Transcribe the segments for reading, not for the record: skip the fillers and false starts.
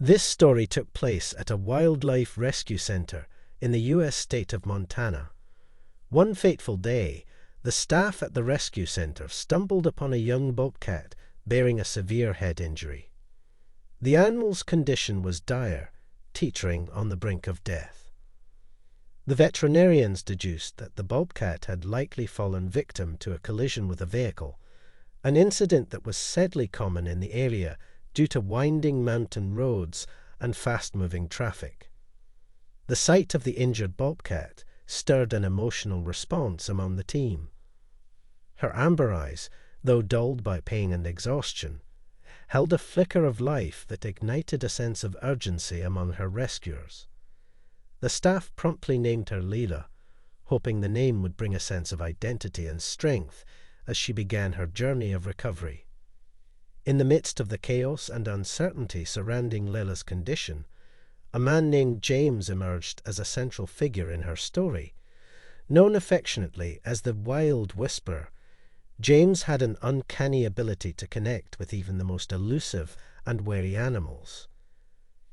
This story took place at a wildlife rescue center in the U.S. state of Montana. One fateful day, the staff at the rescue center stumbled upon a young bobcat bearing a severe head injury. The animal's condition was dire, teetering on the brink of death. The veterinarians deduced that the bobcat had likely fallen victim to a collision with a vehicle, an incident that was sadly common in the area due to winding mountain roads and fast-moving traffic. The sight of the injured bobcat stirred an emotional response among the team. Her amber eyes, though dulled by pain and exhaustion, held a flicker of life that ignited a sense of urgency among her rescuers. The staff promptly named her Leela, hoping the name would bring a sense of identity and strength as she began her journey of recovery. In the midst of the chaos and uncertainty surrounding Leila's condition, a man named James emerged as a central figure in her story. Known affectionately as the Wild Whisperer, James had an uncanny ability to connect with even the most elusive and wary animals.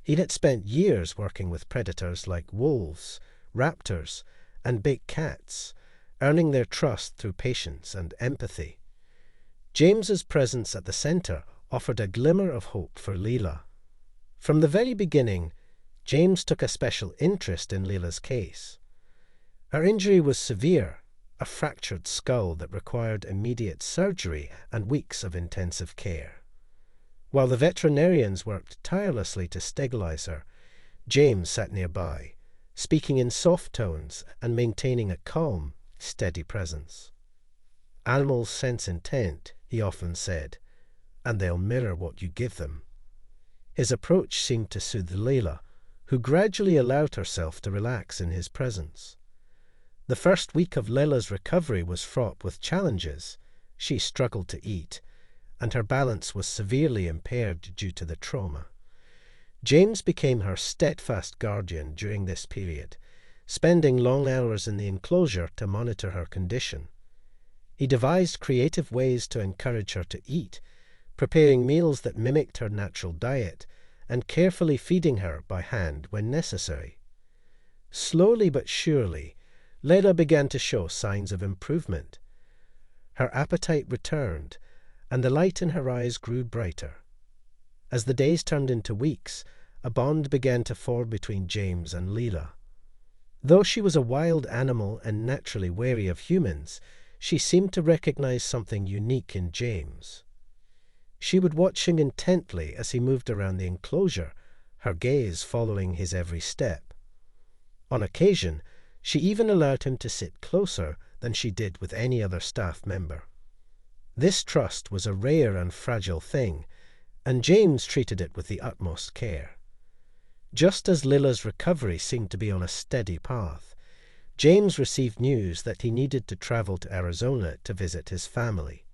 He had spent years working with predators like wolves, raptors, and big cats, earning their trust through patience and empathy. James's presence at the center offered a glimmer of hope for Leela. From the very beginning, James took a special interest in Leila's case. Her injury was severe, a fractured skull that required immediate surgery and weeks of intensive care. While the veterinarians worked tirelessly to sterilize her, James sat nearby, speaking in soft tones and maintaining a calm, steady presence. "Animals sense intent," he often said, "and they'll mirror what you give them." His approach seemed to soothe Leila, who gradually allowed herself to relax in his presence. The first week of Leila's recovery was fraught with challenges. She struggled to eat, and her balance was severely impaired due to the trauma. James became her steadfast guardian during this period, spending long hours in the enclosure to monitor her condition. He devised creative ways to encourage her to eat, preparing meals that mimicked her natural diet and carefully feeding her by hand when necessary. Slowly but surely, Leila began to show signs of improvement. Her appetite returned, and the light in her eyes grew brighter. As the days turned into weeks, a bond began to form between James and Leila. Though she was a wild animal and naturally wary of humans, she seemed to recognize something unique in James. She would watch him intently as he moved around the enclosure, her gaze following his every step. On occasion, she even allowed him to sit closer than she did with any other staff member. This trust was a rare and fragile thing, and James treated it with the utmost care. Just as Leila's recovery seemed to be on a steady path, James received news that he needed to travel to Arizona to visit his family.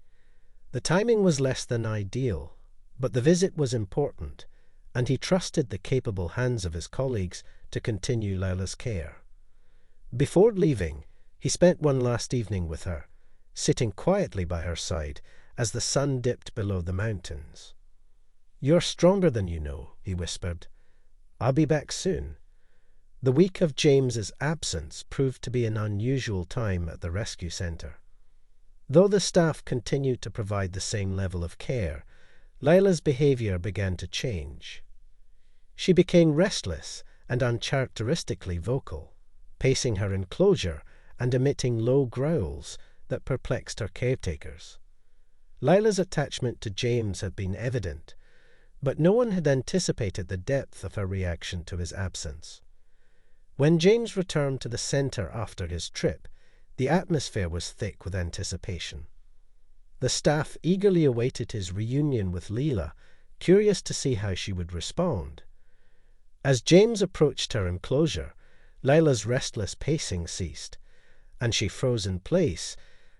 The timing was less than ideal, but the visit was important, and he trusted the capable hands of his colleagues to continue Leila's care. Before leaving, he spent one last evening with her, sitting quietly by her side as the sun dipped below the mountains. "You're stronger than you know," he whispered. "I'll be back soon." The week of James's absence proved to be an unusual time at the rescue center. Though the staff continued to provide the same level of care, Leila's behavior began to change. She became restless and uncharacteristically vocal, pacing her enclosure and emitting low growls that perplexed her caretakers. Leila's attachment to James had been evident, but no one had anticipated the depth of her reaction to his absence. When James returned to the center after his trip, the atmosphere was thick with anticipation. The staff eagerly awaited his reunion with Leila, curious to see how she would respond. As James approached her enclosure, Leila's restless pacing ceased, and she froze in place,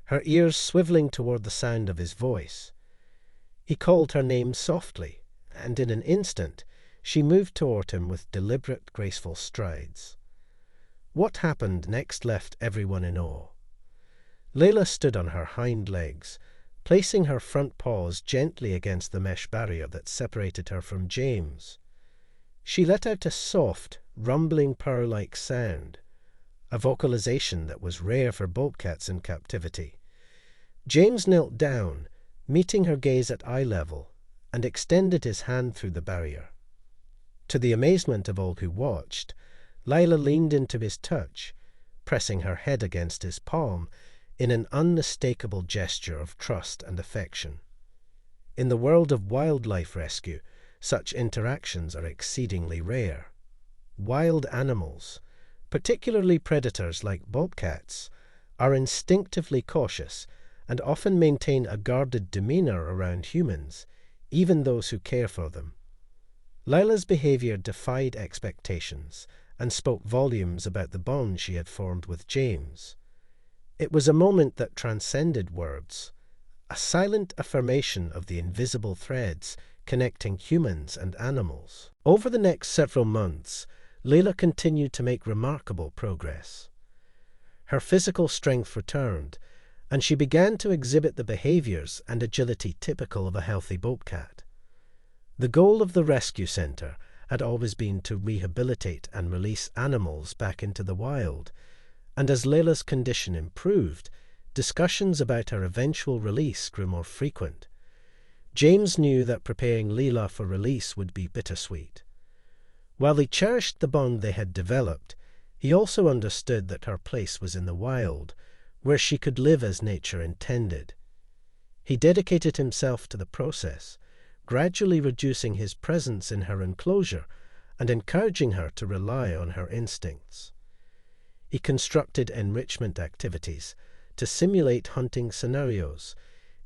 her ears swiveling toward the sound of his voice. He called her name softly, and in an instant she moved toward him with deliberate, graceful strides. What happened next left everyone in awe. Leila stood on her hind legs, placing her front paws gently against the mesh barrier that separated her from James. She let out a soft, rumbling purr-like sound, a vocalization that was rare for bobcats in captivity. James knelt down, meeting her gaze at eye level, and extended his hand through the barrier. To the amazement of all who watched, Lila leaned into his touch, pressing her head against his palm in an unmistakable gesture of trust and affection. In the world of wildlife rescue, such interactions are exceedingly rare. Wild animals, particularly predators like bobcats, are instinctively cautious and often maintain a guarded demeanor around humans, even those who care for them. Lila's behavior defied expectations and spoke volumes about the bond she had formed with James. It was a moment that transcended words, a silent affirmation of the invisible threads connecting humans and animals. Over the next several months, Lila continued to make remarkable progress. Her physical strength returned, and she began to exhibit the behaviors and agility typical of a healthy bobcat. The goal of the rescue center had always been to rehabilitate and release animals back into the wild, and as Lila's condition improved, discussions about her eventual release grew more frequent. James knew that preparing Lila for release would be bittersweet. While he cherished the bond they had developed, he also understood that her place was in the wild, where she could live as nature intended. He dedicated himself to the process, gradually reducing his presence in her enclosure and encouraging her to rely on her instincts. He constructed enrichment activities to simulate hunting scenarios,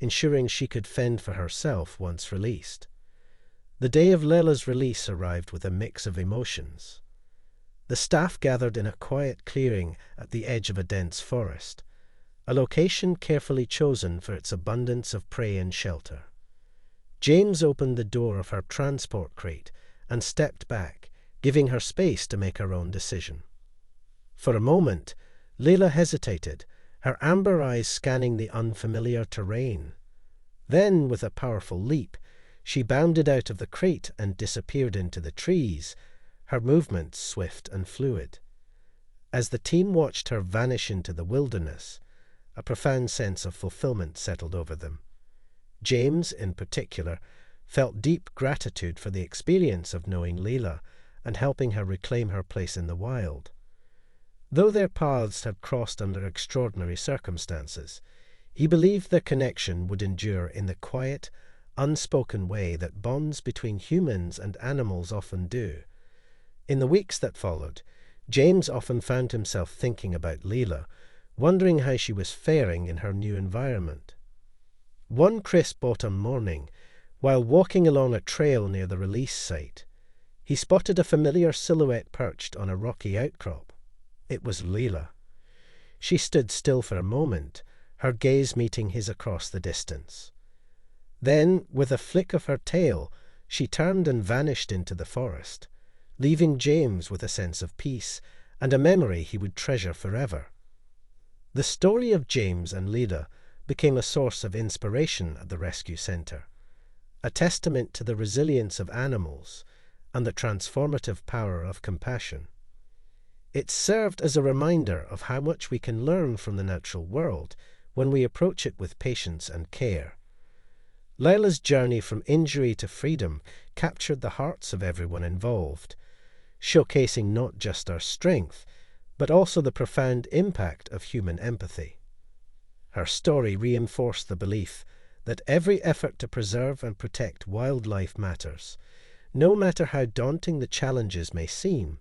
ensuring she could fend for herself once released. The day of Lila's release arrived with a mix of emotions. The staff gathered in a quiet clearing at the edge of a dense forest, a location carefully chosen for its abundance of prey and shelter. James opened the door of her transport crate and stepped back, giving her space to make her own decision. For a moment, Lila hesitated, her amber eyes scanning the unfamiliar terrain. Then, with a powerful leap, she bounded out of the crate and disappeared into the trees, her movements swift and fluid. As the team watched her vanish into the wilderness, a profound sense of fulfillment settled over them. James, in particular, felt deep gratitude for the experience of knowing Lila and helping her reclaim her place in the wild. Though their paths had crossed under extraordinary circumstances, he believed their connection would endure in the quiet, unspoken way that bonds between humans and animals often do. In the weeks that followed, James often found himself thinking about Lila, wondering how she was faring in her new environment. One crisp autumn morning, while walking along a trail near the release site, he spotted a familiar silhouette perched on a rocky outcrop. It was Lila. She stood still for a moment, her gaze meeting his across the distance. Then, with a flick of her tail, she turned and vanished into the forest, leaving James with a sense of peace and a memory he would treasure forever. The story of James and Lila became a source of inspiration at the rescue center, a testament to the resilience of animals and the transformative power of compassion. It served as a reminder of how much we can learn from the natural world when we approach it with patience and care. Lila's journey from injury to freedom captured the hearts of everyone involved, showcasing not just our strength, but also the profound impact of human empathy. Her story reinforced the belief that every effort to preserve and protect wildlife matters, no matter how daunting the challenges may seem.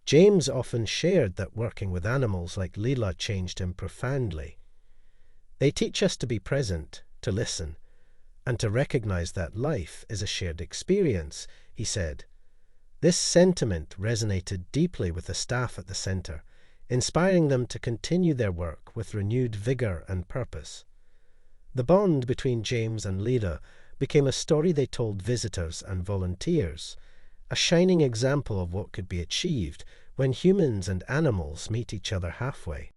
James often shared that working with animals like Lila changed him profoundly. They teach us to be present, to listen, and to recognize that life is a shared experience, he said. This sentiment resonated deeply with the staff at the center, inspiring them to continue their work with renewed vigor and purpose. The bond between James and Lila became a story they told visitors and volunteers, a shining example of what could be achieved when humans and animals meet each other halfway.